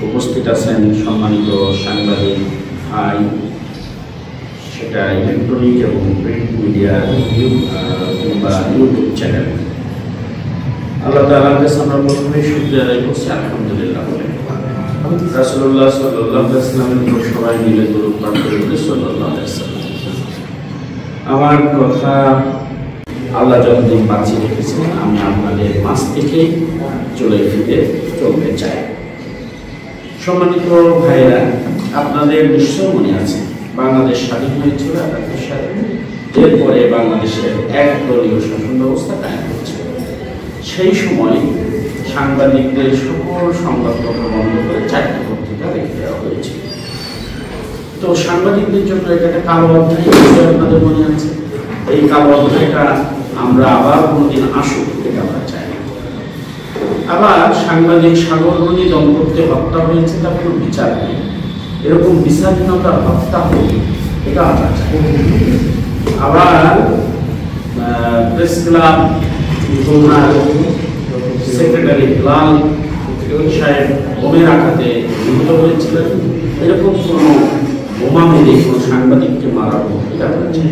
উপস্থিত আছেন সম্মানিত সাংবাদিক ভাই, সেটা ইলেকট্রনিক এবং প্রিন্ট মিডিয়া কিংবা ইউটিউব চ্যানেল। আল্লাহ তাআলার কাছে আমরা প্রথমেই শুকরিয়া আদায় করছি, আলহামদুলিল্লাহ বলে। রাসূলুল্লাহ সাল্লাল্লাহু আলাইহি ওয়াসাল্লামের উপর সবাই মিলে দরুদ পাঠ করে বলি সাল্লাল্লাহু আলাইহি ওয়াসাল্লাম। আমার কথা আল্লাহ যতদিন বাঁচিয়ে রেখেছেন আমি আপনাদের মাঝ থেকে চলতে চাই। সম্মানিত ভাইয়েরা, আপনাদের নিশ্চয় মনে আছে বাংলাদেশ স্বাধীন হয়েছিল ৭১ সালে। এরপরে বাংলাদেশের একদলীয় শাসন ব্যবস্থা কায়েম হয়েছিল। সেই সময় সাংবাদিকদের সকল সংবাদপত্র বন্ধ করে ৪টি পত্রিকা রেখে দেওয়া হয়েছিল। তো সাংবাদিকদের জন্য এটা একটা কালো অধ্যায়, আপনাদের মনে আছে। এই কালো অধ্যায়টা আমরা আবার কোনোদিন আসুক এটা আমরা চাই। আবার সাংবাদিক সাগররণী দম্পতি হত্যা হয়েছে, তার কোনো বিচার নেই, এরকম বিচারহীনতার হত্যা হোক এটা আমরা চাই। আবার প্রেস ক্লাব সেক্রেটারি লাল সাহেব বোমের আঘাতে নিহত হয়েছিলেন, এরকম কোনো বোমা মেরে কোনো সাংবাদিককে মারা হোক এটা আমরা চাই।